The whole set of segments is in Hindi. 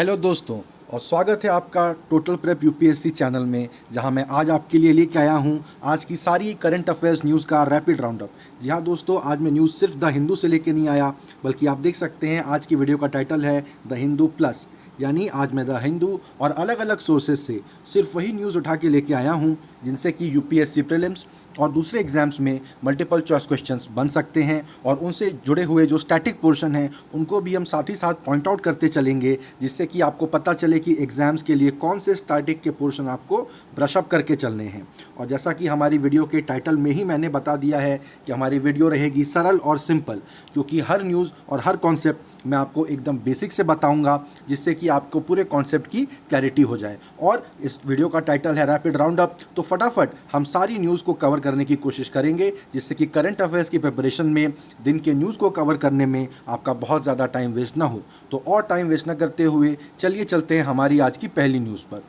हेलो दोस्तों, और स्वागत है आपका टोटल प्रेप यूपीएससी चैनल में, जहां मैं आज आपके लिए लेके आया हूं आज की सारी करंट अफेयर्स न्यूज़ का रैपिड राउंड अप। जी हाँ दोस्तों, आज मैं न्यूज़ सिर्फ द हिंदू से लेके नहीं आया, बल्कि आप देख सकते हैं आज की वीडियो का टाइटल है द हिंदू प्लस। यानी आज मैं द हिंदू और अलग अलग सोर्सेज से सिर्फ वही न्यूज़ उठा के लेके आया हूँ जिनसे कि यूपीएससी प्रीलिम्स और दूसरे एग्जाम्स में मल्टीपल चॉइस क्वेश्चंस बन सकते हैं, और उनसे जुड़े हुए जो स्टैटिक पोर्शन हैं उनको भी हम साथ ही साथ पॉइंट आउट करते चलेंगे, जिससे कि आपको पता चले कि एग्ज़ाम्स के लिए कौन से स्टैटिक के पोर्शन आपको ब्रशअप करके चलने हैं। और जैसा कि हमारी वीडियो के टाइटल में ही मैंने बता दिया है कि हमारी वीडियो रहेगी सरल और सिंपल, क्योंकि हर न्यूज़ और हर कॉन्सेप्ट मैं आपको एकदम बेसिक से बताऊंगा, जिससे कि आपको पूरे कॉन्सेप्ट की क्लैरिटी हो जाए। और इस वीडियो का टाइटल है रैपिड राउंड अप, तो फटाफट हम सारी न्यूज़ को कवर करने की कोशिश करेंगे, जिससे कि करंट अफेयर्स की प्रिपरेशन में दिन के न्यूज़ को कवर करने में आपका बहुत ज़्यादा टाइम वेस्ट ना हो। तो और टाइम वेस्ट ना करते हुए चलिए चलते हैं हमारी आज की पहली न्यूज़ पर।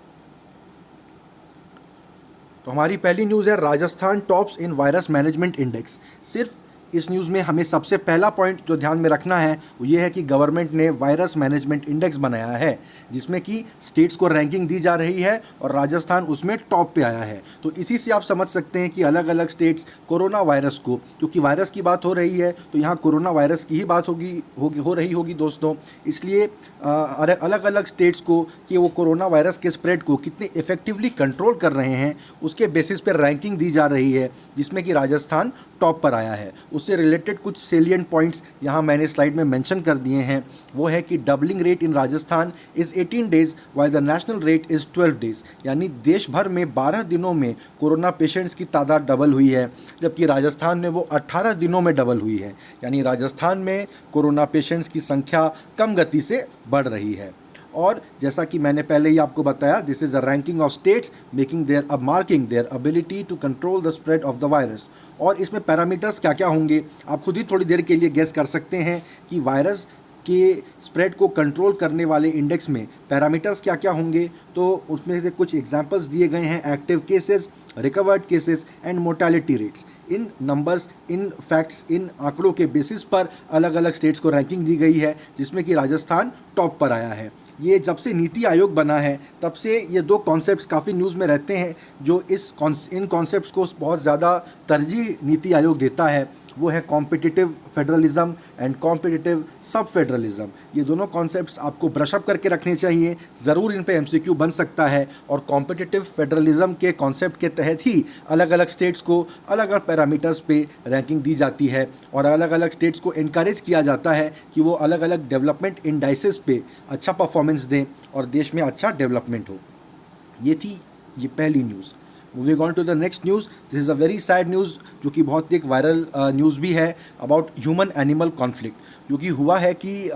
तो हमारी पहली न्यूज़ है राजस्थान टॉप्स इन वायरस मैनेजमेंट इंडेक्स। सिर्फ इस न्यूज़ में हमें सबसे पहला पॉइंट जो ध्यान में रखना है वो ये है कि गवर्नमेंट ने वायरस मैनेजमेंट इंडेक्स बनाया है, जिसमें कि स्टेट्स को रैंकिंग दी जा रही है और राजस्थान उसमें टॉप पे आया है। तो इसी से आप समझ सकते हैं कि अलग अलग स्टेट्स कोरोना वायरस को, क्योंकि वायरस की बात हो रही है तो यहाँ कोरोना वायरस की ही बात हो रही होगी दोस्तों, इसलिए अलग अलग स्टेट्स को कि वो कोरोना वायरस के स्प्रेड को कितने इफेक्टिवली कंट्रोल कर रहे हैं उसके बेसिस पर रैंकिंग दी जा रही है, जिसमें कि राजस्थान टॉप पर आया है। उससे रिलेटेड कुछ सेलिएंट पॉइंट्स यहाँ मैंने स्लाइड में मेंशन कर दिए हैं। वो है कि doubling rate in Rajasthan is 18 days while the national rate is 12 days. यानी देश भर में 12 दिनों में कोरोना पेशेंट्स की तादाद डबल हुई है, जबकि राजस्थान में वो 18 दिनों में डबल हुई है। यानी राजस्थान में कोरोना पेशेंट्स की संख्या कम गति से बढ़ रही है। और जैसा कि मैंने पहले ही आपको बताया, this is a ranking of states making their marking their ability to control the spread of the virus. और इसमें पैरामीटर्स क्या क्या होंगे आप खुद ही थोड़ी देर के लिए गेस कर सकते हैं कि वायरस के स्प्रेड को कंट्रोल करने वाले इंडेक्स में पैरामीटर्स क्या क्या होंगे। तो उसमें से कुछ एग्जांपल्स दिए गए हैं: active cases, recovered cases and mortality rates. इन नंबर्स, इन फैक्ट्स, इन आंकड़ों के बेसिस पर अलग अलग स्टेट्स को रैंकिंग दी गई है, जिसमें कि राजस्थान टॉप पर आया है। ये जब से नीति आयोग बना है तब से ये दो कॉन्सेप्ट्स काफ़ी न्यूज़ में रहते हैं, जो इन कॉन्सेप्ट्स को बहुत ज़्यादा तरजीह नीति आयोग देता है। वो है कॉम्पिटिटिव फेडरलिज्म एंड कॉम्पिटिटिव सब फेडरलिज्म। ये दोनों कॉन्सेप्ट्स आपको ब्रशअप करके रखने चाहिए, ज़रूर इन पे एमसीक्यू बन सकता है। और कॉम्पिटिटिव फेडरलिज्म के कॉन्सेप्ट के तहत ही अलग अलग स्टेट्स को अलग अलग पैरामीटर्स पे रैंकिंग दी जाती है, और अलग अलग स्टेट्स को इनकरेज किया जाता है कि वो अलग अलग डेवलपमेंट इंडाइसेस पे अच्छा परफॉर्मेंस दें और देश में अच्छा डेवलपमेंट हो। ये थी ये पहली news. Moving on to the next news, this is a very sad news, जो कि बहुत एक वायरल न्यूज़ भी है अबाउट ह्यूमन एनिमल कॉन्फ्लिक्ट। जो कि हुआ है कि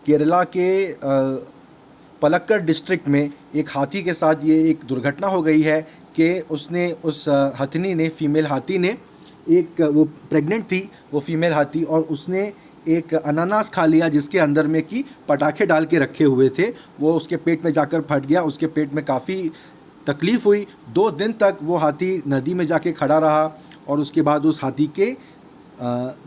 केरला के पलक्कड़ डिस्ट्रिक्ट में एक हाथी के साथ ये एक दुर्घटना हो गई है कि उस हथनी ने, फीमेल हाथी ने, वो प्रेग्नेंट थी वो फीमेल हाथी, और उसने एक अनानास खा लिया जिसके अंदर में कि पटाखे डाल के रखे हुए थे। वो उसके पेट में जाकर फट गया, उसके पेट में काफ़ी तकलीफ़ हुई। 2 दिन तक वो हाथी नदी में जाके खड़ा रहा और उसके बाद उस हाथी के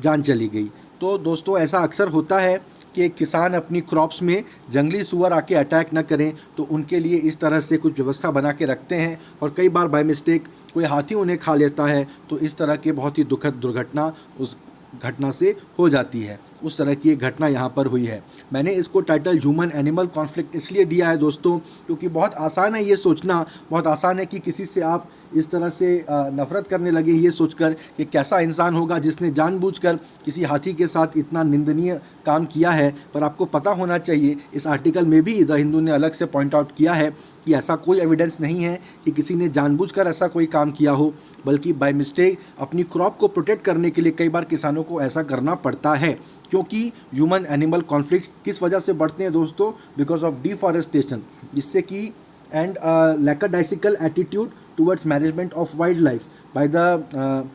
जान चली गई। तो दोस्तों, ऐसा अक्सर होता है कि किसान अपनी क्रॉप्स में जंगली सूअर आके अटैक न करें, तो उनके लिए इस तरह से कुछ व्यवस्था बना के रखते हैं, और कई बार बाय मिस्टेक कोई हाथी उन्हें खा लेता है, तो इस तरह के बहुत ही दुखद दुर्घटना उस घटना से हो जाती है। उस तरह की एक घटना यहाँ पर हुई है। मैंने इसको टाइटल ह्यूमन एनिमल कॉन्फ्लिक्ट इसलिए दिया है दोस्तों, क्योंकि बहुत आसान है ये सोचना, बहुत आसान है कि किसी से आप इस तरह से नफ़रत करने लगे ये सोचकर कि कैसा इंसान होगा जिसने जानबूझकर किसी हाथी के साथ इतना निंदनीय काम किया है। पर आपको पता होना चाहिए, इस आर्टिकल में भी द हिंदू ने अलग से पॉइंट आउट किया है कि ऐसा कोई एविडेंस नहीं है कि किसी ने जानबूझकर ऐसा कोई काम किया हो, बल्कि बाय मिस्टेक अपनी क्रॉप को प्रोटेक्ट करने के लिए कई बार किसानों को ऐसा करना पड़ता है। क्योंकि ह्यूमन एनिमल कॉन्फ्लिक्ट्स किस वजह से बढ़ते हैं दोस्तों? बिकॉज ऑफ डिफॉरेस्टेशन, जिससे कि and lackadaisical attitude towards management of wild life by the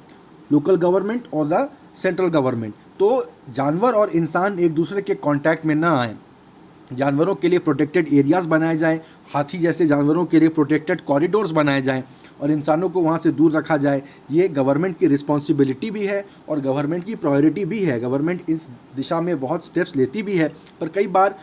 local government और द सेंट्रल गवर्नमेंट। तो जानवर और इंसान एक दूसरे के कांटेक्ट में ना आए, जानवरों के लिए प्रोटेक्टेड एरियाज़ बनाए जाएं, हाथी जैसे जानवरों के लिए प्रोटेक्टेड कॉरिडोर्स बनाए जाएं और इंसानों को वहाँ से दूर रखा जाए, ये गवर्नमेंट की रिस्पॉन्सिबिलिटी भी है और गवर्नमेंट की प्रायोरिटी भी है। गवर्नमेंट इस दिशा में बहुत स्टेप्स लेती भी है, पर कई बार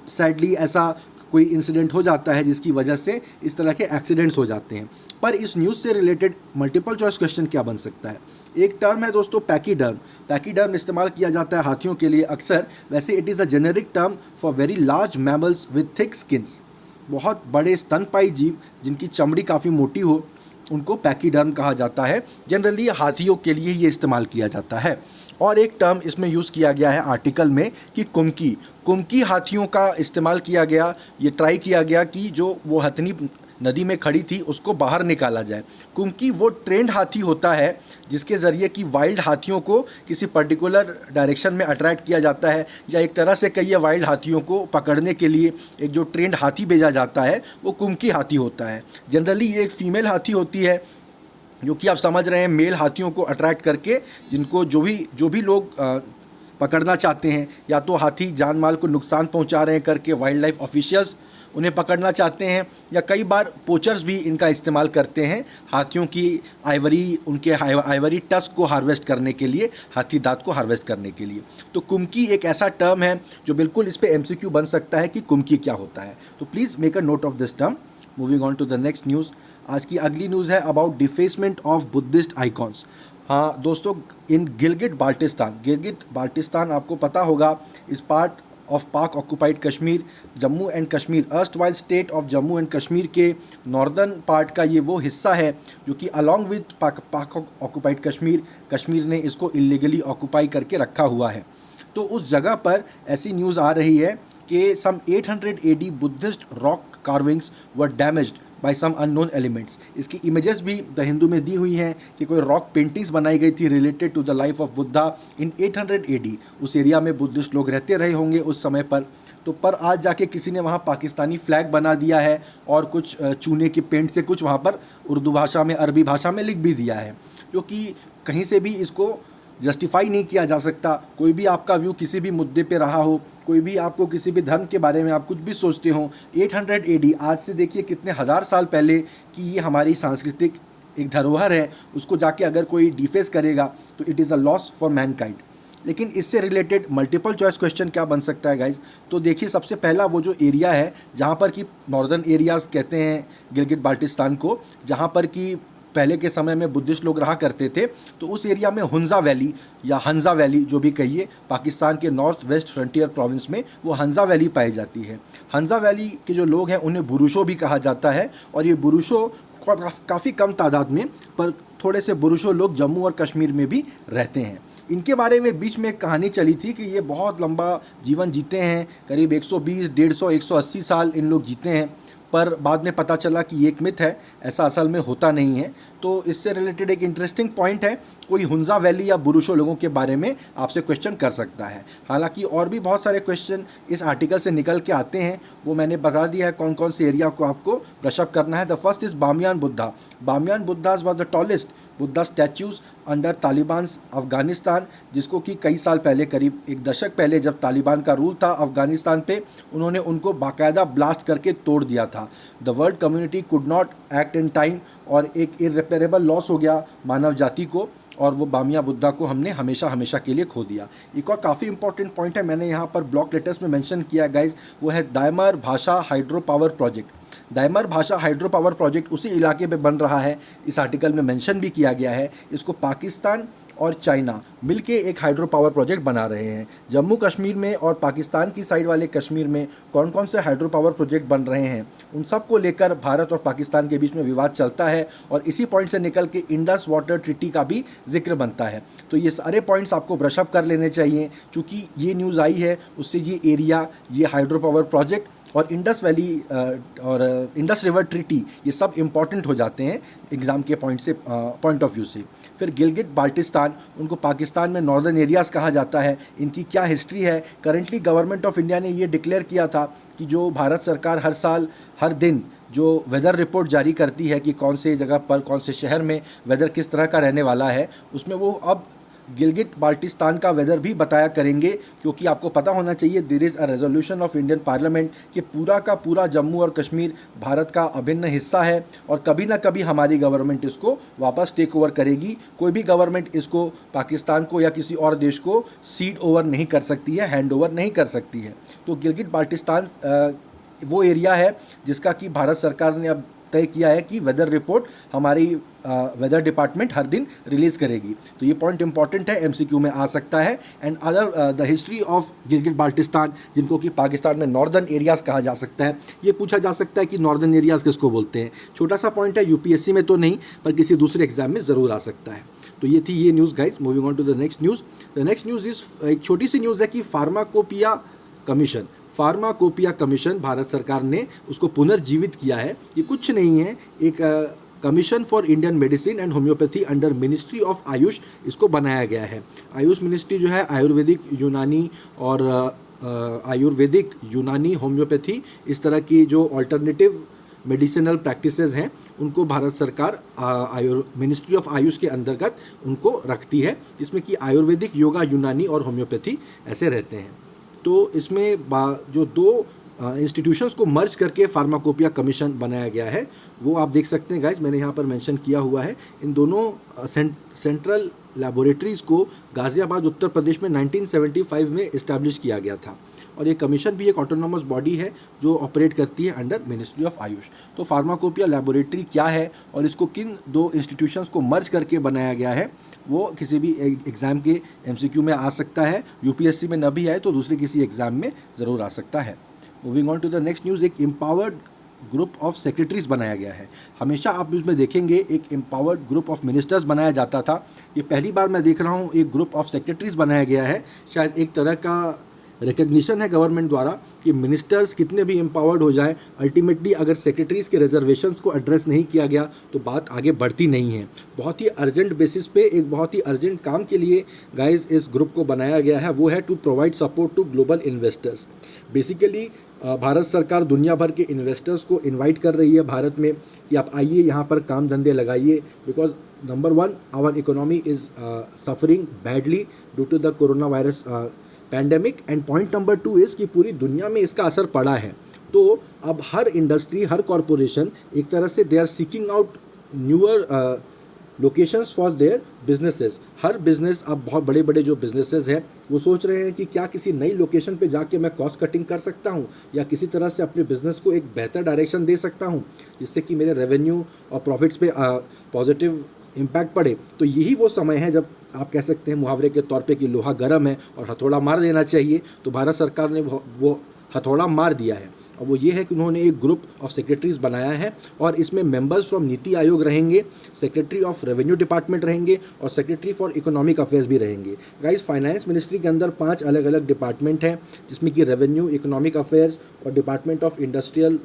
सैडली ऐसा कोई इंसिडेंट हो जाता है जिसकी वजह से इस तरह के एक्सीडेंट्स हो जाते हैं। पर इस न्यूज़ से रिलेटेड मल्टीपल चॉइस क्वेश्चन क्या बन सकता है? एक टर्म है दोस्तों पैकीडर्म। पैकीडर्म इस्तेमाल किया जाता है हाथियों के लिए अक्सर। वैसे it is a generic term for very large mammals with thick skins. बहुत बड़े स्तनपायी जीव जिनकी चमड़ी काफ़ी मोटी हो, उनको पैकीडर्म कहा जाता है। जनरली हाथियों के लिए ये इस्तेमाल किया जाता है। और एक टर्म इसमें यूज़ किया गया है आर्टिकल में कि कुमकी। कुमकी हाथियों का इस्तेमाल किया गया, ये ट्राई किया गया कि जो वो हथनी नदी में खड़ी थी उसको बाहर निकाला जाए। कुमकी वो ट्रेंड हाथी होता है जिसके ज़रिए कि वाइल्ड हाथियों को किसी पर्टिकुलर डायरेक्शन में अट्रैक्ट किया जाता है, या एक तरह से कई वाइल्ड हाथियों को पकड़ने के लिए एक जो ट्रेंड हाथी भेजा जाता है वो कुमकी हाथी होता है। जनरली ये एक फ़ीमेल हाथी होती है जो कि आप समझ रहे हैं मेल हाथियों को अट्रैक्ट करके, जिनको जो भी लोग पकड़ना चाहते हैं, या तो हाथी जान माल को नुकसान पहुंचा रहे हैं करके वाइल्ड लाइफ ऑफिशियल्स उन्हें पकड़ना चाहते हैं, या कई बार पोचर्स भी इनका इस्तेमाल करते हैं हाथियों की उनके आइवरी टस्क को हार्वेस्ट करने के लिए, हाथी दांत को हार्वेस्ट करने के लिए। तो कुमकी एक ऐसा टर्म है जो बिल्कुल इस पे एमसीक्यू बन सकता है कि कुमकी क्या होता है। तो please make a note of this term. Moving on to the next news. आज की अगली न्यूज़ है about defacement of Buddhist icons. हाँ दोस्तों, इन गिलगिट बाल्टिस्तान आपको पता होगा, इस part of Pak occupied Kashmir, Jammu and Kashmir, erstwhile state of Jammu and Kashmir के नॉर्दर्न पार्ट का ये वो हिस्सा है जो कि अलॉन्ग विद पाक ऑक्यूपाइड कश्मीर ने इसको इलीगली ऑक्यूपाई करके रखा हुआ है। तो उस जगह पर ऐसी न्यूज़ आ रही है कि some 800 AD Buddhist rock carvings were damaged by some unknown elements. इसकी इमेजेस भी द हिंदू में दी हुई हैं कि कोई रॉक पेंटिंग्स बनाई गई थी related to the life of Buddha in 800 AD। उस एरिया में बुद्धिस्ट लोग रहते रहे होंगे उस समय पर। तो पर आज जाके किसी ने वहाँ पाकिस्तानी फ्लैग बना दिया है और कुछ चूने के पेंट से कुछ वहाँ पर उर्दू भाषा में, अरबी भाषा में लिख भी दिया है, जो कि कहीं से भी इसको जस्टिफाई नहीं किया जा सकता। कोई भी आपका व्यू किसी भी मुद्दे पे रहा हो, कोई भी आपको किसी भी धर्म के बारे में आप कुछ भी सोचते हो, 800 AD आज से देखिए कितने हज़ार साल पहले की ये हमारी सांस्कृतिक एक धरोहर है, उसको जाके अगर कोई डिफेस करेगा तो it is a loss for Mankind. लेकिन इससे रिलेटेड मल्टीपल चॉइस क्वेश्चन क्या बन सकता है गाइज? तो देखिए, सबसे पहला वो जो एरिया है जहाँ पर कि नॉर्दर्न एरियाज़ कहते हैं गिलगिट बाल्टिस्तान को, जहाँ पर कि पहले के समय में बुद्धिस्ट लोग रहा करते थे, तो उस एरिया में हुंजा वैली या हंजा वैली जो भी कहिए, पाकिस्तान के नॉर्थ वेस्ट फ्रंटियर प्रोविंस में वो हंजा वैली पाई जाती है। हंजा वैली के जो लोग हैं उन्हें बुरुशो भी कहा जाता है, और ये बुरुशो काफ़ी कम तादाद में, पर थोड़े से बुरुशो लोग जम्मू और कश्मीर में भी रहते हैं। इनके बारे में बीच में एक कहानी चली थी कि ये बहुत लंबा जीवन जीते हैं, करीब 120, 150, 180 साल इन लोग जीते हैं, पर बाद में पता चला कि ये एक मिथ है, ऐसा असल में होता नहीं है। तो इससे रिलेटेड एक इंटरेस्टिंग पॉइंट है, कोई हुंजा वैली या बुरुशो लोगों के बारे में आपसे क्वेश्चन कर सकता है। हालांकि और भी बहुत सारे क्वेश्चन इस आर्टिकल से निकल के आते हैं, वो मैंने बता दिया है कौन कौन से एरिया को आपको ब्रशअप करना है। The first is Bamiyan Buddha. Bamiyan Buddhas was the tallest Buddha statues under Taliban Afghanistan, जिसको कि कई साल पहले, करीब एक दशक पहले जब तालिबान का रूल था अफ़गानिस्तान पे, उन्होंने उनको बाकायदा ब्लास्ट करके तोड़ दिया था। The world community could not act in time, और एक इररिपेरेबल लॉस हो गया मानव जाति को, और वो बामिया बुद्धा को हमने हमेशा हमेशा के लिए खो दिया। एक और काफ़ी इंपॉर्टेंट पॉइंट है, मैंने यहाँ पर ब्लॉक लेटर्स में मेंशन किया गाइज, वो है दायमर भाषा हाइड्रो पावर प्रोजेक्ट। दायमर भाषा हाइड्रो पावर प्रोजेक्ट उसी इलाके में बन रहा है, इस आर्टिकल में मेंशन भी किया गया है। इसको पाकिस्तान और चाइना मिलके एक हाइड्रो पावर प्रोजेक्ट बना रहे हैं। जम्मू कश्मीर में और पाकिस्तान की साइड वाले कश्मीर में कौन कौन से हाइड्रो पावर प्रोजेक्ट बन रहे हैं, उन सब को लेकर भारत और पाकिस्तान के बीच में विवाद चलता है, और इसी पॉइंट से निकल के इंडस वाटर ट्रीटी का भी जिक्र बनता है। तो ये सारे पॉइंट्स आपको ब्रशअप कर लेने चाहिए, चूँकि ये न्यूज़ आई है उससे ये एरिया, ये हाइड्रो पावर प्रोजेक्ट और इंडस वैली और इंडस रिवर ट्रीटी, ये सब इम्पॉर्टेंट हो जाते हैं एग्ज़ाम के पॉइंट ऑफ व्यू से। फिर गिलगिट बाल्टिस्तान, उनको पाकिस्तान में नॉर्दर्न एरियाज़ कहा जाता है। इनकी क्या हिस्ट्री है? करेंटली गवर्नमेंट ऑफ इंडिया ने ये डिक्लेयर किया था कि जो भारत सरकार हर साल हर दिन जो वेदर रिपोर्ट जारी करती है कि कौन से जगह पर, कौन से शहर में वेदर किस तरह का रहने वाला है, उसमें वो अब गिलगिट बाल्टिस्तान का वेदर भी बताया करेंगे, क्योंकि आपको पता होना चाहिए there is a resolution of Indian parliament कि पूरा का पूरा जम्मू और कश्मीर भारत का अभिन्न हिस्सा है और कभी ना कभी हमारी गवर्नमेंट इसको वापस टेक ओवर करेगी। कोई भी गवर्नमेंट इसको पाकिस्तान को या किसी और देश को सीड ओवर नहीं कर सकती है, हैंड ओवर नहीं कर सकती है। तो गिलगिट बाल्टिस्तान वो एरिया है जिसका कि भारत सरकार ने अब तय किया है कि वेदर रिपोर्ट हमारी वेदर डिपार्टमेंट हर दिन रिलीज़ करेगी। तो ये पॉइंट इंपॉर्टेंट है, एमसीक्यू में आ सकता है। And other the history of Gilgit Baltistan, जिनको कि पाकिस्तान में नॉर्दर्न एरियाज़ कहा जा सकता है, ये पूछा जा सकता है कि नॉर्दर्न एरियाज़ किसको बोलते हैं। छोटा सा पॉइंट है, यूपीएससी में तो नहीं पर किसी दूसरे एग्जाम में ज़रूर आ सकता है। तो ये थी ये news guys. Moving on to the next news. The next news is एक छोटी सी न्यूज़ है कि फार्माकोपिया कमीशन भारत सरकार ने उसको पुनर्जीवित किया है। ये कुछ नहीं है, एक commission for Indian medicine and homeopathy under ministry of Ayush इसको बनाया गया है। आयुष मिनिस्ट्री जो है आयुर्वेदिक यूनानी होम्योपैथी इस तरह की जो ऑल्टरनेटिव मेडिसिनल प्रैक्टिसेस हैं उनको भारत सरकार मिनिस्ट्री ऑफ आयुष के अंतर्गत उनको रखती है, जिसमें कि आयुर्वेदिक, योगा, यूनानी और होम्योपैथी ऐसे रहते हैं। तो इसमें जो दो इंस्टीट्यूशंस को मर्ज करके फार्माकोपिया कमीशन बनाया गया है वो आप देख सकते हैं गाइज, मैंने यहाँ पर मेंशन किया हुआ है। इन दोनों सेंट्रल लैबोरेटरीज़ को गाज़ियाबाद उत्तर प्रदेश में 1975 में इस्टेब्लिश किया गया था और ये कमीशन भी एक ऑटोनॉमस बॉडी है जो ऑपरेट करती है अंडर मिनिस्ट्री ऑफ आयुष। तो फार्माकोपिया लैबोरेटरी क्या है और इसको किन दो इंस्टीट्यूशंस को मर्ज करके बनाया गया है वो किसी भी एग्ज़ाम के एमसीक्यू में आ सकता है। यूपीएससी में न भी आए तो दूसरे किसी एग्ज़ाम में ज़रूर आ सकता है। Moving on to the next news. एक एम्पावर्ड ग्रुप ऑफ सेक्रेटरीज बनाया गया है। हमेशा आप उसमें देखेंगे एक एम्पावर्ड ग्रुप ऑफ मिनिस्टर्स बनाया जाता था, ये पहली बार मैं देख रहा हूँ एक ग्रुप ऑफ सेक्रेटरीज बनाया गया है। शायद एक तरह का रिकग्निशन है गवर्नमेंट द्वारा कि मिनिस्टर्स कितने भी एम्पावर्ड हो जाएं, अल्टीमेटली अगर सेक्रेटरीज़ के रिजर्वेशंस को एड्रेस नहीं किया गया तो बात आगे बढ़ती नहीं है। बहुत ही अर्जेंट बेसिस पे एक बहुत ही अर्जेंट काम के लिए गाइस इस ग्रुप को बनाया गया है, वो है to provide support to global investors. Basically Bharat सरकार दुनिया भर के इन्वेस्टर्स को इनवाइट कर रही है भारत में कि आप आइए यहाँ पर काम धंधे लगाइए, because number 1 our economy is suffering badly due to the corona virus pandemic, and point number 2 is कि पूरी दुनिया में इसका असर पड़ा है। तो अब हर इंडस्ट्री, हर कॉरपोरेशन एक तरह से they are seeking out newer locations for their businesses. हर बिजनेस, अब बहुत बड़े बड़े जो बिजनेसेस हैं वो सोच रहे हैं कि क्या किसी नई लोकेशन पे जाके मैं कॉस्ट कटिंग कर सकता हूँ या किसी तरह से अपने बिजनेस को एक बेहतर डायरेक्शन दे सकता हूँ जिससे कि मेरे रेवेन्यू और प्रॉफिट्स पे पॉजिटिव इम्पैक्ट पड़े। तो यही वो समय है जब आप कह सकते हैं मुहावरे के तौर पे कि लोहा गर्म है और हथौड़ा मार देना चाहिए। तो भारत सरकार ने वो हथौड़ा मार दिया है और वो ये है कि उन्होंने एक ग्रुप ऑफ सेक्रेटरीज बनाया है और इसमें मेंबर्स फ्रॉम नीति आयोग रहेंगे, सेक्रेटरी ऑफ रेवेन्यू डिपार्टमेंट रहेंगे और सेक्रेटरी फॉर इकोनॉमिक अफेयर्स भी रहेंगे। गाइस, फाइनेंस मिनिस्ट्री के अंदर 5 अलग अलग डिपार्टमेंट हैं जिसमें कि रेवेन्यू, इकोनॉमिक अफेयर्स और डिपार्टमेंट ऑफ इंडस्ट्रियल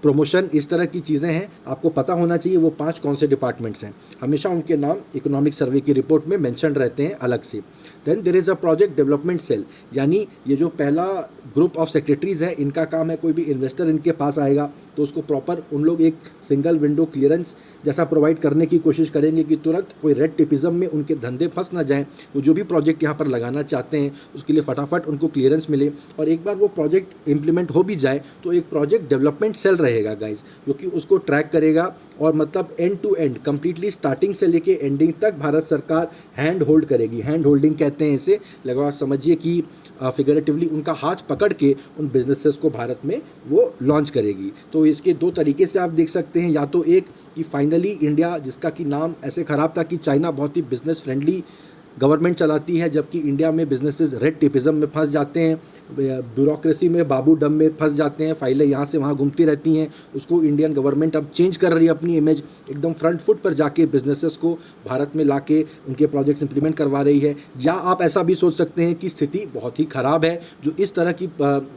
प्रमोशन, इस तरह की चीज़ें हैं। आपको पता होना चाहिए वो 5 कौन से डिपार्टमेंट्स हैं। हमेशा उनके नाम इकोनॉमिक सर्वे की रिपोर्ट में मेंशन रहते हैं अलग से। Then there is a project development cell, यानी ये जो पहला ग्रुप ऑफ सेक्रेटरीज़ है इनका काम है, कोई भी इन्वेस्टर इनके पास आएगा तो उसको प्रॉपर उन लोग एक सिंगल विंडो क्लियरेंस जैसा प्रोवाइड करने की कोशिश करेंगे कि तुरंत कोई रेड टिपिज्म में उनके धंधे फंस ना जाएं। वो जो भी प्रोजेक्ट यहाँ पर लगाना चाहते हैं उसके लिए फटाफट उनको क्लियरेंस मिले और एक बार वो प्रोजेक्ट इम्प्लीमेंट हो भी जाए तो एक प्रोजेक्ट डेवलपमेंट सेल रहेगा गाइस, जो कि उसको ट्रैक करेगा और मतलब end to end completely starting से लेके एंडिंग तक भारत सरकार हैंड होल्ड करेगी। हैंड होल्डिंग कहते हैं इसे, लगा समझिए कि फिगरेटिवली उनका हाथ पकड़ के उन बिजनेसेस को भारत में वो लॉन्च करेगी। तो इसके 2 तरीके से आप देख सकते हैं, या तो एक कि फाइनली इंडिया, जिसका कि नाम ऐसे ख़राब था कि चाइना बहुत ही बिजनेस फ्रेंडली गवर्नमेंट चलाती है, जबकि इंडिया में बिजनेसेस रेड टेपिज्म में फंस जाते हैं, ब्यूरोक्रेसी में, बाबू डम में फंस जाते हैं, फाइलें यहाँ से वहाँ घूमती रहती हैं। उसको इंडियन गवर्नमेंट अब चेंज कर रही है, अपनी इमेज एकदम फ्रंट फुट पर जाके बिजनेसेस को भारत में लाके उनके प्रोजेक्ट्स इंप्लीमेंट करवा रही है। या आप ऐसा भी सोच सकते हैं कि स्थिति बहुत ही ख़राब है, जो इस तरह की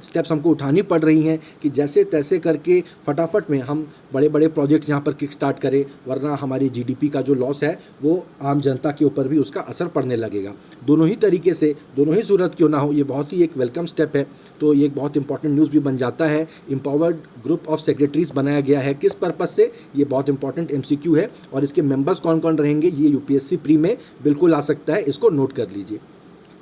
स्टेप्स हमको उठानी पड़ रही हैं कि जैसे तैसे करके फटाफट में हम बड़े बड़े प्रोजेक्ट्स यहाँ पर किक स्टार्ट करें, वरना हमारी GDP का जो लॉस है वो आम जनता के ऊपर भी उसका असर पड़ बढ़ने लगेगा। दोनों ही तरीके से, दोनों ही सूरत क्यों ना हो, ये बहुत ही एक वेलकम स्टेप है। तो ये एक बहुत इंपॉर्टेंट न्यूज़ भी बन जाता है। एम्पावर्ड ग्रुप ऑफ सेक्रेटरीज बनाया गया है, किस पर्पज़ से, ये बहुत इंपॉर्टेंट MCQ है। और इसके मेंबर्स कौन कौन रहेंगे, ये UPSC प्री में बिल्कुल आ सकता है, इसको नोट कर लीजिए।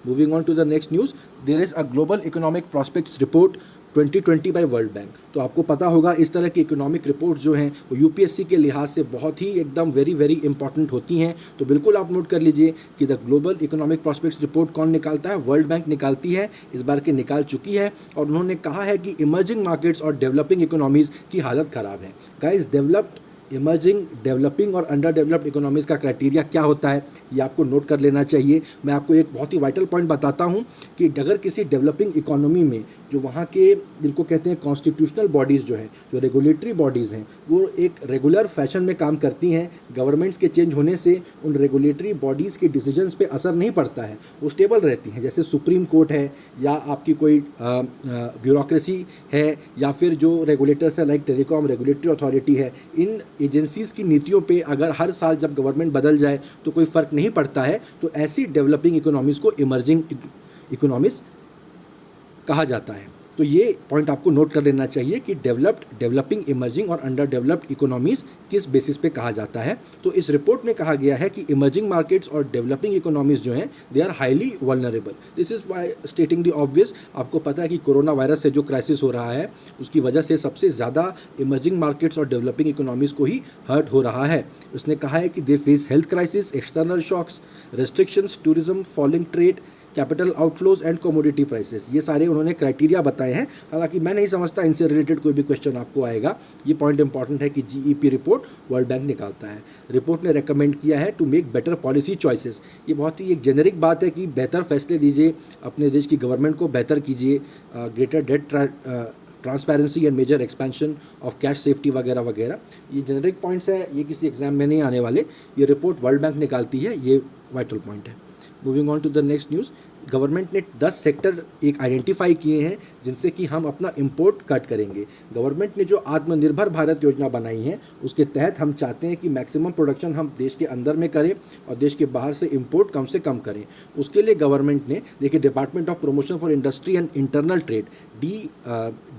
Moving on to the next news, there is a global economic prospects report 2020 by world bank. तो आपको पता होगा इस तरह की इकोनॉमिक रिपोर्ट जो हैं वो UPSC के लिहाज से बहुत ही एकदम वेरी वेरी इंपॉर्टेंट होती हैं। तो बिल्कुल आप नोट कर लीजिए कि the global economic prospects report कौन निकालता है, वर्ल्ड बैंक निकालती है, इस बार की निकाल चुकी है। और उन्होंने कहा है कि इमर्जिंग मार्केट्स और डेवलपिंग इकोनॉमीज़ की हालत ख़राब है। गाइस, डेवलप्ड, इमर्जिंग, डेवलपिंग और अंडर डेवलप्ड इकोनॉमीज़ का क्राइटेरिया क्या होता है, ये आपको नोट कर लेना चाहिए। मैं आपको एक बहुत ही वाइटल पॉइंट बताता हूँ कि अगर किसी डेवलपिंग इकोनॉमी में जो वहाँ के, जिनको कहते हैं कॉन्स्टिट्यूशनल बॉडीज़ जो हैं, जो रेगुलेटरी बॉडीज़ हैं, वो एक रेगुलर फैशन में काम करती हैं। गवर्नमेंट्स के चेंज होने से उन रेगुलेटरी बॉडीज़ के डिसीजंस पे असर नहीं पड़ता है, वो स्टेबल रहती हैं। जैसे सुप्रीम कोर्ट है, या आपकी कोई ब्यूरोक्रेसी है, या फिर जो रेगुलेटर्स है लाइक टेलीकॉम रेगुलेटरी अथॉरिटी है, इन एजेंसीज़ की नीतियों पे अगर हर साल जब गवर्नमेंट बदल जाए तो कोई फ़र्क नहीं पड़ता है, तो ऐसी डेवलपिंग इकोनॉमीज़ को इमर्जिंग इकोनॉमीज़ कहा जाता है। तो ये पॉइंट आपको नोट कर लेना चाहिए कि डेवलप्ड, डेवलपिंग, इमर्जिंग और अंडर डेवलप्ड इकोनॉमीज़ किस बेसिस पे कहा जाता है। तो इस रिपोर्ट में कहा गया है कि इमर्जिंग मार्केट्स और डेवलपिंग इकोनॉमीज़ जो हैं, they are highly vulnerable. This is why stating the obvious. आपको पता है कि कोरोना वायरस से जो क्राइसिस हो रहा है, उसकी वजह से सबसे ज़्यादा इमर्जिंग मार्केट्स और डेवलपिंग इकोनॉमीज़ को ही हर्ट हो रहा है। उसने कहा है कि they face health crisis, external shocks, restrictions, tourism, falling trade, capital outflows and commodity prices, ये सारे उन्होंने क्राइटेरिया बताए हैं। हालांकि मैं नहीं समझता इनसे रिलेटेड कोई भी क्वेश्चन आपको आएगा। ये पॉइंट इंपॉर्टेंट है कि GEP रिपोर्ट वर्ल्ड बैंक निकालता है। रिपोर्ट ने रेकमेंड किया है to make better policy choices. ये बहुत ही एक जेनरिक बात है कि बेहतर फैसले लीजिए, अपने देश की गवर्नमेंट को बेहतर कीजिए, greater debt transparency and major expansion of cash safety वगैरह वगैरह। ये जेनरिक पॉइंट्स है, ये किसी एग्जाम में नहीं आने वाले। ये रिपोर्ट वर्ल्ड बैंक निकालती है, ये वाइटल पॉइंट है। Moving on to the next news, government ने 10 सेक्टर एक आइडेंटिफाई किए हैं जिनसे कि हम अपना इंपोर्ट कट करेंगे। गवर्नमेंट ने जो आत्मनिर्भर भारत योजना बनाई है, उसके तहत हम चाहते हैं कि मैक्सिमम प्रोडक्शन हम देश के अंदर में करें और देश के बाहर से इंपोर्ट कम से कम करें। उसके लिए गवर्नमेंट ने, देखिए, department of promotion for industry and internal trade,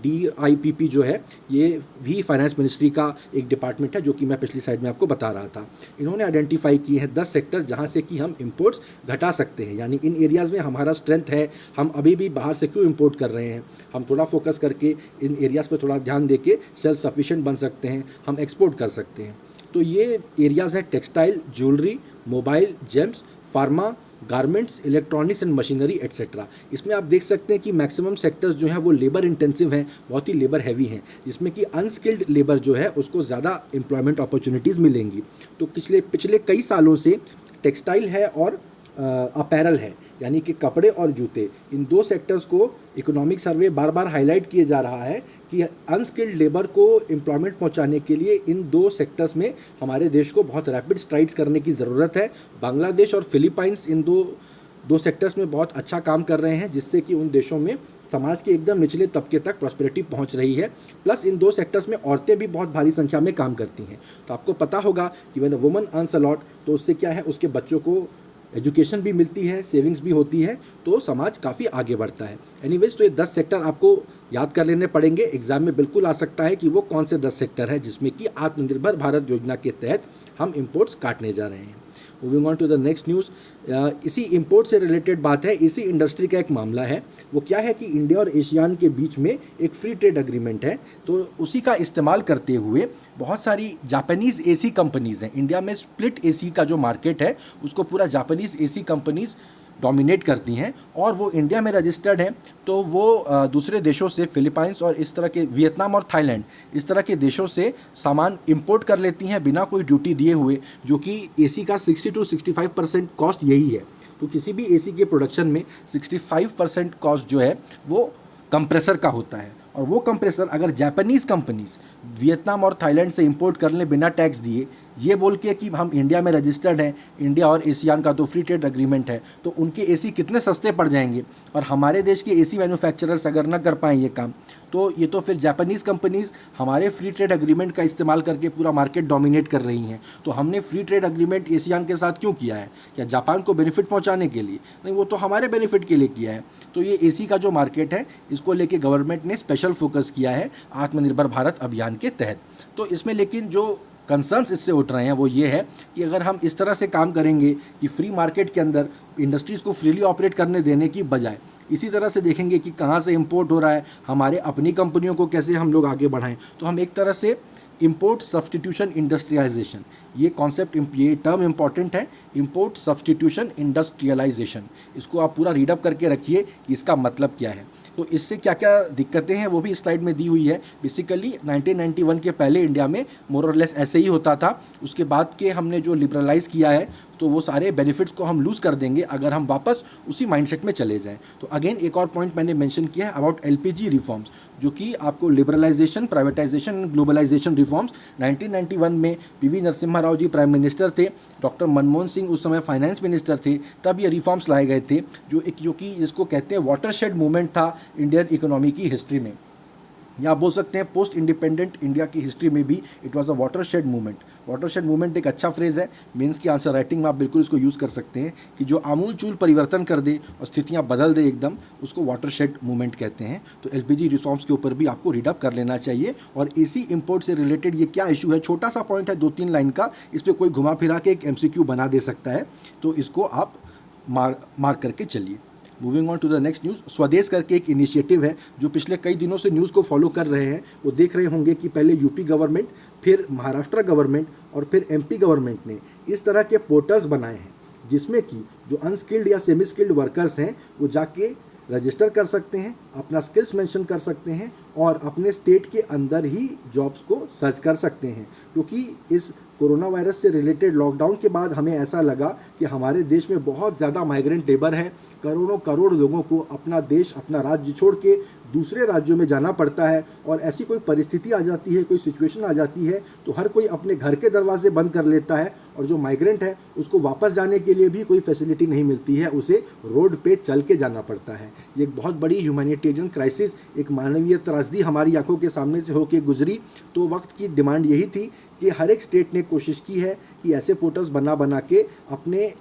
DIPP जो है, ये भी फाइनेंस मिनिस्ट्री का एक डिपार्टमेंट है, जो कि मैं पिछली साइड में आपको बता रहा था। इन्होंने आइडेंटिफाई किए हैं 10 सेक्टर जहां से कि हम इंपोर्ट्स घटा सकते हैं। यानी इन एरियाज़ में हमारा स्ट्रेंथ है, हम अभी भी बाहर से क्यों इंपोर्ट कर रहे हैं, हम थोड़ा फोकस करके इन एरियाज़ पर थोड़ा ध्यान देके सेल्फ सफिशिएंट बन सकते हैं, हम एक्सपोर्ट कर सकते हैं। तो ये एरियाज़ हैं textile, jewellery, mobile, James, pharma, garments, electronics and machinery etcetera. इसमें आप देख सकते हैं कि मैक्सिमम सेक्टर्स जो हैं वो लेबर इंटेंसिव हैं, बहुत ही लेबर हैवी हैं, जिसमें कि अनस्किल्ड लेबर जो है उसको ज़्यादा एम्प्लॉयमेंट अपॉर्चुनिटीज़ मिलेंगी। तो पिछले कई सालों से टेक्सटाइल है और अपैरल है, यानी कि कपड़े और जूते, इन दो सेक्टर्स को इकोनॉमिक सर्वे बार बार हाईलाइट किए जा रहा है कि अनस्किल्ड लेबर को एम्प्लॉयमेंट पहुंचाने के लिए इन दो सेक्टर्स में हमारे देश को बहुत रैपिड स्ट्राइड्स करने की ज़रूरत है। बांग्लादेश और फिलीपाइंस इन दो सेक्टर्स में बहुत अच्छा काम कर रहे हैं, जिससे कि उन देशों में समाज के एकदम निचले तबके तक प्रॉस्पेरिटी पहुंच रही है। प्लस इन दो सेक्टर्स में औरतें भी बहुत भारी संख्या में काम करती हैं। तो आपको पता होगा कि when a woman earns a lot, तो उससे क्या है, उसके बच्चों को एजुकेशन भी मिलती है, सेविंग्स भी होती है, तो समाज काफ़ी आगे बढ़ता है। एनीवेज, तो ये 10 सेक्टर आपको याद कर लेने पड़ेंगे। एग्जाम में बिल्कुल आ सकता है कि वो कौन से 10 सेक्टर हैं जिसमें कि आत्मनिर्भर भारत योजना के तहत हम इंपोर्ट्स काटने जा रहे हैं। Moving on to the next news, इसी इंपोर्ट से रिलेटेड बात है, इसी इंडस्ट्री का एक मामला है। वो क्या है कि इंडिया और एशियान के बीच में एक फ्री ट्रेड एग्रीमेंट है, तो उसी का इस्तेमाल करते हुए बहुत सारी जापानीज़ AC कंपनीज़ हैं। इंडिया में स्प्लिट AC का जो मार्केट है उसको पूरा जापानीज़ AC कंपनीज़ डोमिनेट करती हैं, और वो इंडिया में रजिस्टर्ड हैं। तो वो दूसरे देशों से, फिलीपाइंस और इस तरह के, वियतनाम और थाईलैंड, इस तरह के देशों से सामान इंपोर्ट कर लेती हैं बिना कोई ड्यूटी दिए हुए, जो कि AC का 60 to 65% कॉस्ट यही है। तो किसी भी AC के प्रोडक्शन में 65% कॉस्ट जो है वो कंप्रेसर का होता है, और वो कंप्रेसर अगर जापानीज़ कंपनीज़ वियतनाम और थाईलैंड से इंपोर्ट कर लें बिना टैक्स दिए, ये बोल के कि हम इंडिया में रजिस्टर्ड हैं, इंडिया और एशियान का तो फ्री ट्रेड एग्रीमेंट है, तो उनके एसी कितने सस्ते पड़ जाएंगे, और हमारे देश के एसी मैन्युफैक्चरर्स अगर ना कर पाएँ ये काम, तो ये तो फिर जापानीज़ कंपनीज़ हमारे फ्री ट्रेड एग्रीमेंट का इस्तेमाल करके पूरा मार्केट डोमिनेट कर रही हैं। तो हमने फ्री ट्रेड एग्रीमेंट एशियान के साथ क्यों किया है? क्या जापान को बेनिफिट पहुंचाने के लिए? नहीं, वो तो हमारे बेनिफिट के लिए किया है। तो ये एसी का जो मार्केट है, इसको लेके गवर्नमेंट ने स्पेशल फोकस किया है आत्मनिर्भर भारत अभियान के तहत। तो इसमें लेकिन जो कंसर्न्स इससे उठ रहे हैं वो ये है कि अगर हम इस तरह से काम करेंगे कि फ्री मार्केट के अंदर इंडस्ट्रीज़ को फ्रीली ऑपरेट करने देने की बजाय इसी तरह से देखेंगे कि कहाँ से इंपोर्ट हो रहा है, हमारे अपनी कंपनियों को कैसे हम लोग आगे बढ़ाएं, तो हम एक तरह से इंपोर्ट सब्सटीट्यूशन इंडस्ट्रियलाइजेशन, ये कॉन्सेप्ट, ये टर्म इंपॉर्टेंट है, इंपोर्ट सब्सटीट्यूशन इंडस्ट्रियलाइजेशन, इसको आप पूरा रीडअप करके रखिए कि इसका मतलब क्या है। तो इससे क्या क्या दिक्कतें हैं वो भी स्लाइड में दी हुई है। बेसिकली 1991 के पहले इंडिया में मोर और लेस ऐसे ही होता था। उसके बाद के हमने जो लिबरलाइज़ किया है तो वो सारे बेनिफिट्स को हम लूज़ कर देंगे अगर हम वापस उसी माइंडसेट में चले जाएं। तो अगेन एक और पॉइंट मैंने मेंशन किया है अबाउट एलपीजी रिफॉर्म्स, जो कि आपको liberalisation, privatisation and globalisation reforms 1991 में PV Narasimha Rao ji prime minister थे, डॉक्टर मनमोहन सिंह उस समय फाइनेंस मिनिस्टर थे, तब ये रिफॉर्म्स लाए गए थे, जो कि जिसको कहते हैं वाटरशेड मूवमेंट था इंडियन इकोनॉमी की हिस्ट्री में, या आप बोल सकते हैं पोस्ट इंडिपेंडेंट इंडिया की हिस्ट्री में भी it was a watershed movement. Watershed movement एक अच्छा फ्रेज़ है, मेंस की आंसर राइटिंग में आप बिल्कुल इसको यूज़ कर सकते हैं कि जो आमूल चूल परिवर्तन कर दे और स्थितियां बदल दे एकदम, उसको वाटरशेड मूवमेंट कहते हैं। तो एलपीजी रिफॉर्म्स के ऊपर भी आपको रीडअप कर लेना चाहिए। और एसी इंपोर्ट से रिलेटेड ये क्या इशू है, छोटा सा पॉइंट है 2-3 लाइन का, इस पर कोई घुमा फिरा के एक एमसीक्यू बना दे सकता है, तो इसको आप मार्क करके चलिए। Moving on to the next news, Swadesh करके एक इनिशिएटिव है जो पिछले कई दिनों से न्यूज़ को फॉलो कर रहे हैं। वो देख रहे होंगे कि पहले यूपी गवर्नमेंट, फिर महाराष्ट्र गवर्नमेंट और फिर एमपी गवर्नमेंट ने इस तरह के पोर्टल्स बनाए हैं जिसमें कि जो अनस्किल्ड या सेमी स्किल्ड वर्कर्स हैं वो जाके रजिस्टर कर सकते हैं, अपना स्किल्स मेंशन कर सकते हैं और अपने स्टेट के अंदर ही जॉब्स को सर्च कर सकते हैं। क्योंकि इस कोरोना वायरस से रिलेटेड लॉकडाउन के बाद हमें ऐसा लगा कि हमारे देश में बहुत ज़्यादा माइग्रेंट लेबर है, करोड़ों करोड़ लोगों को अपना देश, अपना राज्य छोड़ के दूसरे राज्यों में जाना पड़ता है, और ऐसी कोई परिस्थिति आ जाती है, कोई सिचुएशन आ जाती है तो हर कोई अपने घर के दरवाजे बंद कर लेता है, और जो माइग्रेंट है उसको वापस जाने के लिए भी कोई फैसिलिटी नहीं मिलती है, उसे रोड पे चल के जाना पड़ता है। ये एक बहुत बड़ी ह्यूमैनिटेरियन क्राइसिस, एक मानवीय त्रासदी हमारी आंखों के सामने से होकर गुजरी। तो वक्त की डिमांड यही थी कि हर एक स्टेट ने कोशिश की है कि ऐसे पोर्टल्स बना के अपने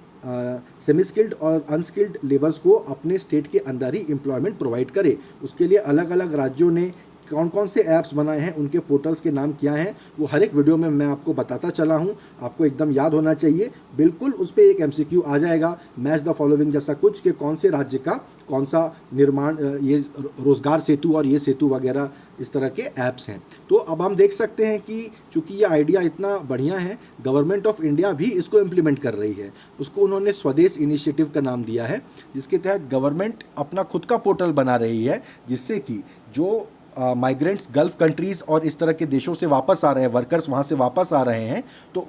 सेमी स्किल्ड और अनस्किल्ड लेबर्स को अपने स्टेट के अंदर ही एम्प्लॉयमेंट प्रोवाइड करे। उसके लिए अलग अलग राज्यों ने कौन कौन से ऐप्स बनाए हैं, उनके पोर्टल्स के नाम क्या हैं, वो हर एक वीडियो में मैं आपको बताता चला हूँ। आपको एकदम याद होना चाहिए, बिल्कुल उस पर एक एमसीक्यू आ जाएगा, मैच द फॉलोइंग जैसा कुछ, कि कौन से राज्य का कौन सा निर्माण, ये रोजगार सेतु और ये सेतु वगैरह इस तरह के ऐप्स हैं। तो अब हम देख सकते हैं कि चूंकि ये आइडिया इतना बढ़िया है, गवर्नमेंट ऑफ इंडिया भी इसको इम्प्लीमेंट कर रही है। उसको उन्होंने स्वदेश इनिशिएटिव का नाम दिया है, जिसके तहत गवर्नमेंट अपना खुद का पोर्टल बना रही है, जिससे कि जो माइग्रेंट्स गल्फ़ कंट्रीज़ और इस तरह के देशों से वापस आ रहे हैं, वर्कर्स वहाँ से वापस आ रहे हैं, तो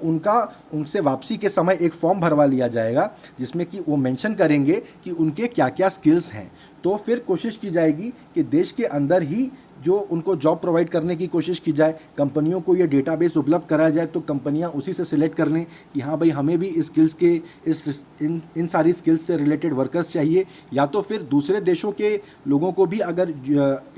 उनसे वापसी के समय एक फॉर्म भरवा लिया जाएगा जिसमें कि वो मेंशन करेंगे कि उनके क्या क्या स्किल्स हैं। तो फिर कोशिश की जाएगी कि देश के अंदर ही जो उनको जॉब प्रोवाइड करने की कोशिश की जाए, कंपनियों को ये डेटाबेस उपलब्ध कराया जाए, तो कंपनियां उसी से सिलेक्ट कर लें कि हाँ भाई हमें भी इस स्किल्स के इन सारी स्किल्स से रिलेटेड वर्कर्स चाहिए, या तो फिर दूसरे देशों के लोगों को भी अगर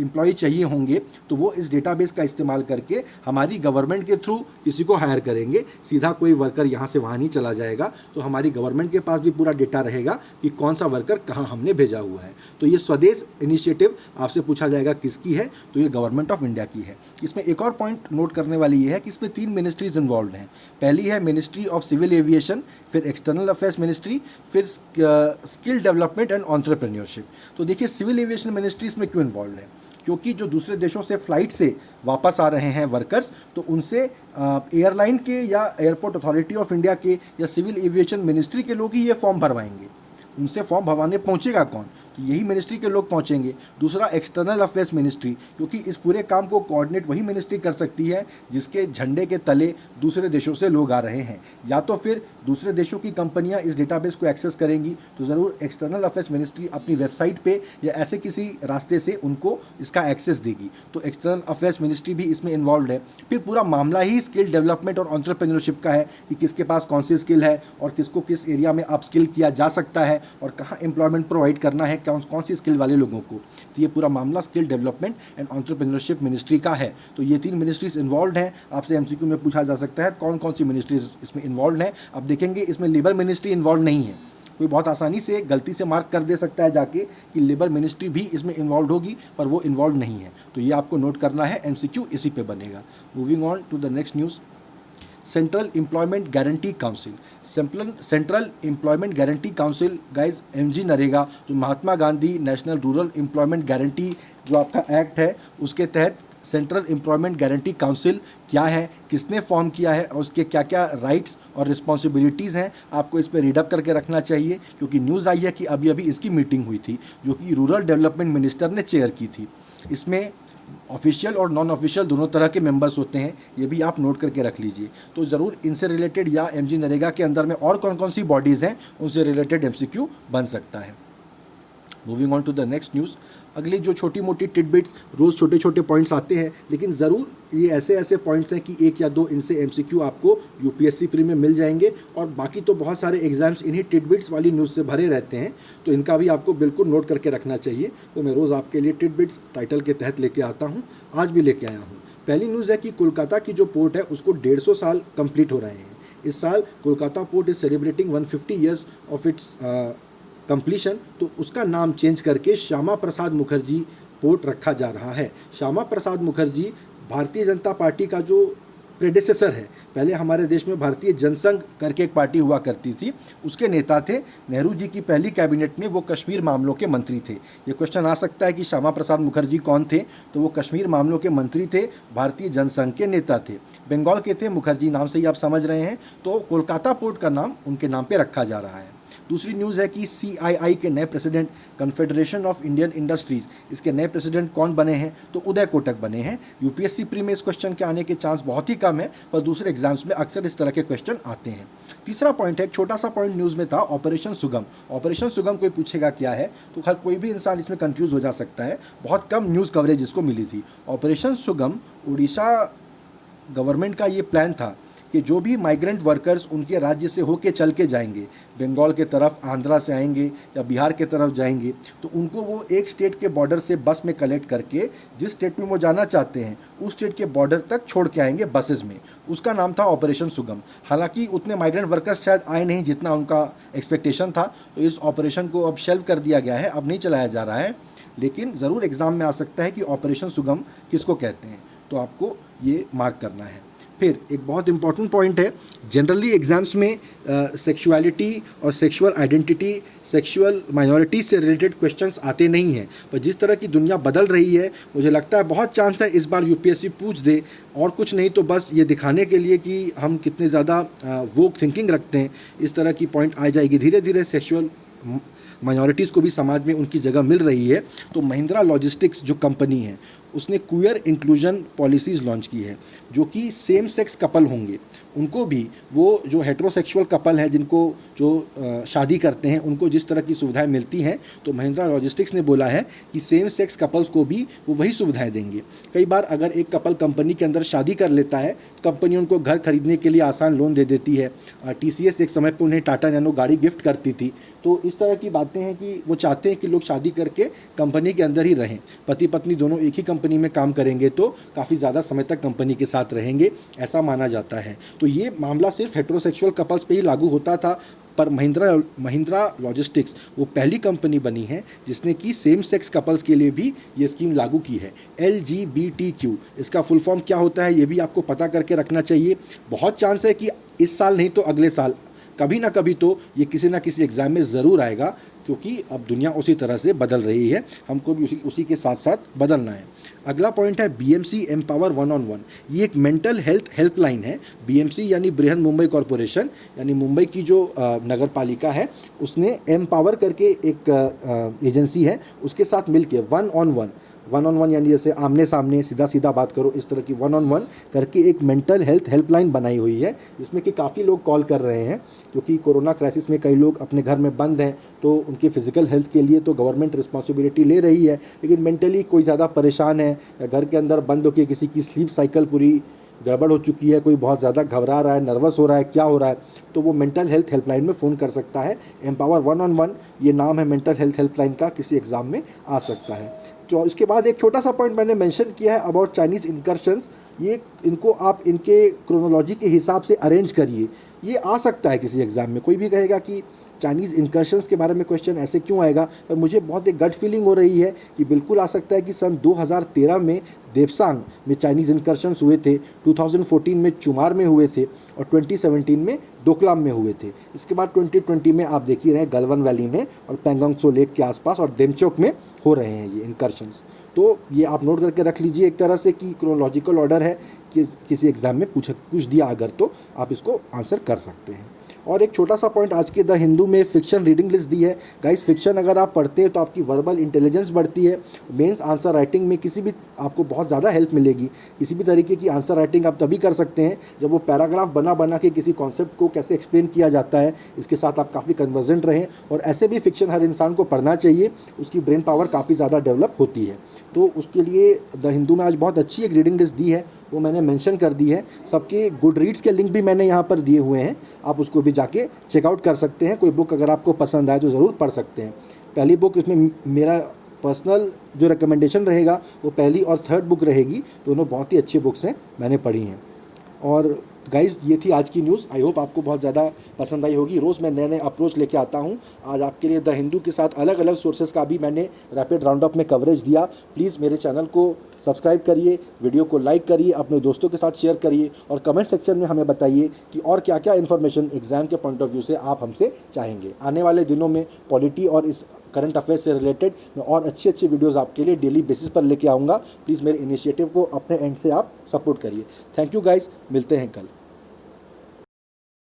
एम्प्लॉय चाहिए होंगे तो वो इस डेटाबेस का इस्तेमाल करके हमारी गवर्नमेंट के थ्रू किसी को हायर करेंगे। सीधा कोई वर्कर यहाँ से वहाँ नहीं चला जाएगा, तो हमारी गवर्नमेंट के पास भी पूरा डेटा रहेगा कि कौन सा वर्कर कहाँ हमने भेजा हुआ है। तो ये स्वदेश इनिशिएटिव आपसे पूछा जाएगा किसकी है, तो ये गवर्नमेंट ऑफ इंडिया की है। इसमें एक और पॉइंट नोट करने वाली ये है कि इसमें 3 मिनिस्ट्रीज इन्वॉल्व हैं। पहली है मिनिस्ट्री ऑफ सिविल एविएशन, फिर एक्सटर्नल अफेयर्स मिनिस्ट्री, फिर स्किल डेवलपमेंट एंड एंटरप्रेन्योरशिप। तो देखिए सिविल एविएशन मिनिस्ट्री इसमें क्यों इन्वॉल्व है, क्योंकि जो दूसरे देशों से फ्लाइट से वापस आ रहे हैं वर्कर्स, तो उनसे एयरलाइन के या एयरपोर्ट अथॉरिटी ऑफ इंडिया के या सिविल एविएशन मिनिस्ट्री के लोग ही ये फॉर्म भरवाएंगे। उनसे फॉर्म भरवाने पहुंचेगा कौन, तो यही मिनिस्ट्री के लोग पहुंचेंगे। दूसरा एक्सटर्नल अफेयर्स मिनिस्ट्री, क्योंकि इस पूरे काम को कोऑर्डिनेट वही मिनिस्ट्री कर सकती है जिसके झंडे के तले दूसरे देशों से लोग आ रहे हैं, या तो फिर दूसरे देशों की कंपनियां इस डेटाबेस को एक्सेस करेंगी तो ज़रूर एक्सटर्नल अफेयर्स मिनिस्ट्री अपनी वेबसाइट पे या ऐसे किसी रास्ते से उनको इसका एक्सेस देगी। तो एक्सटर्नल अफेयर्स मिनिस्ट्री भी इसमें इन्वॉल्व है। फिर पूरा मामला ही स्किल डेवलपमेंट और एंटरप्रेन्योरशिप का है कि किसके पास कौन सी स्किल है और किसको किस एरिया में अप स्किल किया जा सकता है और कहाँ एम्प्लॉयमेंट प्रोवाइड करना है कौन सी स्किल वाले लोगों को। तो ये पूरा मामला skill development and entrepreneurship ministry का है। तो ये 3 मिनिस्ट्रीज इन्वॉल्व हैं। आपसे एमसीक्यू में पूछा जा सकता है कौन कौन सी मिनिस्ट्रीज इसमें इन्वॉल्व हैं। अब देखेंगे इसमें लेबर मिनिस्ट्री इन्वॉल्व नहीं है। कोई बहुत आसानी से गलती से मार्क कर दे सकता है जाके कि लेबर मिनिस्ट्री भी इसमें इन्वॉल्व होगी, पर वो इन्वॉल्व नहीं है। तो ये आपको नोट करना है, एमसीक्यू इसी पे बनेगा। Moving on to the next news. Central employment guarantee council, central employment guarantee council guys MG NREGA, जो Mahatma Gandhi national rural employment guarantee जो आपका एक्ट है उसके तहत सेंट्रल एम्प्लॉयमेंट गारंटी काउंसिल क्या है, किसने फॉर्म किया है और उसके क्या क्या राइट्स और रिस्पॉन्सिबिलिटीज़ हैं, आपको इस पर रीडअप करके रखना चाहिए। क्योंकि न्यूज़ आई है कि अभी अभी इसकी मीटिंग हुई थी जो कि रूरल डेवलपमेंट मिनिस्टर ने चेयर की थी। इसमें ऑफिशियल और नॉन ऑफिशियल दोनों तरह के मेंबर्स होते हैं, ये भी आप नोट करके रख लीजिए। तो ज़रूर इनसे रिलेटेड या एमजी नरेगा के अंदर में और कौन कौन सी बॉडीज़ हैं उनसे रिलेटेड एमसीक्यू बन सकता है। Moving on to the next news. अगली जो छोटी मोटी टिडबिट्स, रोज़ छोटे छोटे पॉइंट्स आते हैं, लेकिन ज़रूर ये ऐसे ऐसे पॉइंट्स हैं कि 1 या 2 इनसे एमसीक्यू आपको यूपीएससी प्री में मिल जाएंगे। और बाकी तो बहुत सारे एग्जाम्स इन्हीं टिडबिट्स वाली न्यूज़ से भरे रहते हैं, तो इनका भी आपको बिल्कुल नोट करके रखना चाहिए। तो मैं रोज़ आपके लिए टिडबिट्स टाइटल के तहत लेके आता हूँ, आज भी लेके आया हूँ। पहली न्यूज़ है कि कोलकाता की जो पोर्ट है उसको 150 साल कंप्लीट हो रहे हैं। इस साल Kolkata port is celebrating 150 years of its completion, तो उसका नाम चेंज करके श्यामा प्रसाद मुखर्जी पोर्ट रखा जा रहा है। श्यामा प्रसाद मुखर्जी भारतीय जनता पार्टी का जो प्रेडेसेसर है, पहले हमारे देश में भारतीय जनसंघ करके एक पार्टी हुआ करती थी, उसके नेता थे। नेहरू जी की पहली कैबिनेट में वो कश्मीर मामलों के मंत्री थे। ये क्वेश्चन आ सकता है कि श्यामा प्रसाद मुखर्जी कौन थे, तो वो कश्मीर मामलों के मंत्री थे, भारतीय जनसंघ के नेता थे, बंगाल के थे। मुखर्जी नाम से ही आप समझ रहे हैं, तो कोलकाता पोर्ट का नाम उनके नाम पर रखा जा रहा है। दूसरी न्यूज़ है कि CII के नए president, confederation of Indian industries, इसके नए प्रेसिडेंट कौन बने हैं, तो उदय कोटक बने हैं। यूपीएससी प्री में इस क्वेश्चन के आने के चांस बहुत ही कम है, पर दूसरे एग्जाम्स में अक्सर इस तरह के क्वेश्चन आते हैं। तीसरा पॉइंट है, एक छोटा सा पॉइंट न्यूज़ में था, ऑपरेशन सुगम। ऑपरेशन सुगम कोई पूछेगा क्या है, तो हर कोई भी इंसान इसमें कन्फ्यूज़ हो जा सकता है, बहुत कम न्यूज़ कवरेज इसको मिली थी। ऑपरेशन सुगम उड़ीसा गवर्नमेंट का ये प्लान था कि जो भी माइग्रेंट वर्कर्स उनके राज्य से होके चल के जाएंगे, बंगाल के तरफ आंध्रा से आएंगे या बिहार के तरफ जाएंगे, तो उनको वो एक स्टेट के बॉर्डर से बस में कलेक्ट करके जिस स्टेट में वो जाना चाहते हैं उस स्टेट के बॉर्डर तक छोड़ के आएंगे बसेस में। उसका नाम था ऑपरेशन सुगम। हालांकि उतने माइग्रेंट वर्कर्स शायद आए नहीं जितना उनका एक्सपेक्टेशन था, तो इस ऑपरेशन को अब शेल्व कर दिया गया है, अब नहीं चलाया जा रहा है। लेकिन ज़रूर एग्ज़ाम में आ सकता है कि ऑपरेशन सुगम किसको कहते हैं, तो आपको ये मार्क करना है। फिर एक बहुत इंपॉर्टेंट पॉइंट है, जनरली एग्जाम्स में सेक्सुअलिटी और सेक्सुअल आइडेंटिटी, सेक्सुअल माइनॉरिटी से रिलेटेड क्वेश्चंस आते नहीं हैं, पर जिस तरह की दुनिया बदल रही है मुझे लगता है बहुत चांस है इस बार यूपीएससी पूछ दे, और कुछ नहीं तो बस ये दिखाने के लिए कि हम कितने ज़्यादा वोक थिंकिंग रखते हैं, इस तरह की पॉइंट आ जाएगी। धीरे धीरे सेक्सुअल माइनॉरिटीज़ को भी समाज में उनकी जगह मिल रही है। तो महिंद्रा लॉजिस्टिक्स जो कंपनी है उसने क्वियर इंक्लूजन पॉलिसीज़ लॉन्च की है, जो कि सेम सेक्स कपल होंगे उनको भी, वो जो हेट्रोसेक्सुअल कपल हैं जिनको जो शादी करते हैं उनको जिस तरह की सुविधाएं मिलती हैं, तो महिंद्रा लॉजिस्टिक्स ने बोला है कि सेम सेक्स कपल्स को भी वो वही सुविधाएं देंगे। कई बार अगर एक कपल कंपनी के अंदर शादी कर लेता है, कंपनी उनको घर खरीदने के लिए आसान लोन दे देती है। TCS एक समय पर उन्हें टाटा नैनो गाड़ी गिफ्ट करती थी। तो इस तरह की बातें हैं कि वो चाहते हैं कि लोग शादी करके कंपनी के अंदर ही रहें, पति पत्नी दोनों एक ही कंपनी में काम करेंगे तो काफ़ी ज़्यादा समय तक कंपनी के साथ रहेंगे, ऐसा माना जाता है। तो ये मामला सिर्फ हेट्रोसेक्सुअल कपल्स पे ही लागू होता था, पर महिंद्रा लॉजिस्टिक्स वो पहली कंपनी बनी है जिसने कि सेम सेक्स कपल्स के लिए भी ये स्कीम लागू की है। LGBTQ इसका फुल फॉर्म क्या होता है ये भी आपको पता करके रखना चाहिए। बहुत चांस है कि इस साल नहीं तो अगले साल कभी ना कभी तो ये किसी ना किसी एग्ज़ाम में ज़रूर आएगा, क्योंकि अब दुनिया उसी तरह से बदल रही है, हमको भी उसी के साथ साथ बदलना है। अगला पॉइंट है बीएमसी एम्पावर 1-on-1। ये एक मेंटल हेल्थ हेल्पलाइन है। बीएमसी यानी बृहन मुंबई कॉरपोरेशन, यानी मुंबई की जो नगर पालिका है, उसने एम्पावर करके एक एजेंसी है, उसके साथ मिलके 1-on-1 यानी जैसे आमने सामने सीधा सीधा बात करो, इस तरह की 1-on-1 करके एक मेंटल हेल्थ हेल्पलाइन बनाई हुई है, जिसमें कि काफ़ी लोग कॉल कर रहे हैं, क्योंकि कोरोना क्राइसिस में कई लोग अपने घर में बंद हैं, तो उनकी फ़िज़िकल हेल्थ के लिए तो गवर्नमेंट रिस्पॉन्सिबिलिटी ले रही है, लेकिन मेंटली कोई ज़्यादा परेशान है या घर के अंदर बंद होकर किसी की स्लीप साइकिल पूरी गड़बड़ हो चुकी है, कोई बहुत ज़्यादा घबरा रहा है, नर्वस हो रहा है, क्या हो रहा है, तो वो मेंटल हेल्थ हेल्पलाइन में फ़ोन कर सकता है। एम्पावर 1-on-1 ये नाम है मेंटल हेल्थ हेल्पलाइन का, किसी एग्ज़ाम में आ सकता है। तो इसके बाद एक छोटा सा पॉइंट मैंने मेंशन किया है अबाउट चाइनीज़ इनकर्शंस। ये इनको आप इनके क्रोनोलॉजी के हिसाब से अरेंज करिए, ये आ सकता है किसी एग्ज़ाम में। कोई भी कहेगा कि चाइनीज़ इनकर्शंस के बारे में क्वेश्चन ऐसे क्यों आएगा, पर मुझे बहुत एक गट फीलिंग हो रही है कि बिल्कुल आ सकता है कि सन 2013 में देपसांग में चाइनीज़ इनकर्शंस हुए थे, 2014 में चुमार में हुए थे और 2017 में डोकलाम में हुए थे। इसके बाद 2020 में आप देख ही रहे हैं गलवन वैली में और पैंगोंग त्सो लेक के आसपास और डेमचोक में हो रहे हैं ये इनकर्शंस। तो ये आप नोट करके रख लीजिए एक तरह से कि क्रोनोलॉजिकल ऑर्डर है कि किसी एग्ज़ाम में पूछ दिया अगर, तो आप इसको आंसर कर सकते हैं। और एक छोटा सा पॉइंट, आज के द हिंदू में फिक्शन रीडिंग लिस्ट दी है। गाइस, फिक्शन अगर आप पढ़ते हैं तो आपकी वर्बल इंटेलिजेंस बढ़ती है, मेंस आंसर राइटिंग में किसी भी आपको बहुत ज़्यादा हेल्प मिलेगी। किसी भी तरीके की आंसर राइटिंग आप तभी कर सकते हैं जब वो पैराग्राफ बना बना के किसी कॉन्सेप्ट को कैसे एक्सप्लेन किया जाता है, इसके साथ आप काफ़ी कन्वर्जेंट रहें। और ऐसे भी फिक्शन हर इंसान को पढ़ना चाहिए, उसकी ब्रेन पावर काफ़ी ज़्यादा डेवलप होती है। तो उसके लिए द हिंदू में आज बहुत अच्छी एक रीडिंग लिस्ट दी है, वो मैंने मेंशन कर दी है। सबके गुड रीड्स के लिंक भी मैंने यहाँ पर दिए हुए हैं, आप उसको भी जाके चेकआउट कर सकते हैं। कोई बुक अगर आपको पसंद आए तो ज़रूर पढ़ सकते हैं। पहली बुक, इसमें मेरा पर्सनल जो रिकमेंडेशन रहेगा वो पहली और थर्ड बुक रहेगी, दोनों बहुत ही अच्छी बुक्स हैं, मैंने पढ़ी हैं। और गाइज़, ये थी आज की न्यूज़। आई होप आपको बहुत ज़्यादा पसंद आई होगी। रोज़ मैं नए नए अप्रोच लेके आता हूँ। आज आपके लिए द हिंदू के साथ अलग अलग सोर्सेज का भी मैंने रैपिड राउंड अप में कवरेज दिया। प्लीज़ मेरे चैनल को सब्सक्राइब करिए, वीडियो को लाइक करिए, अपने दोस्तों के साथ शेयर करिए और कमेंट सेक्शन में हमें बताइए कि और क्या क्या इन्फॉर्मेशन एग्ज़ाम के पॉइंट ऑफ व्यू से आप हमसे चाहेंगे। आने वाले दिनों में पॉलिटी और इस करंट अफेयर्स से रिलेटेड मैं और अच्छी अच्छी वीडियोज़ आपके लिए डेली बेसिस पर लेके आऊँगा। प्लीज़ मेरे इनिशिएटिव को अपने एंड से आप सपोर्ट करिए। थैंक यू गाइज़, मिलते हैं कल।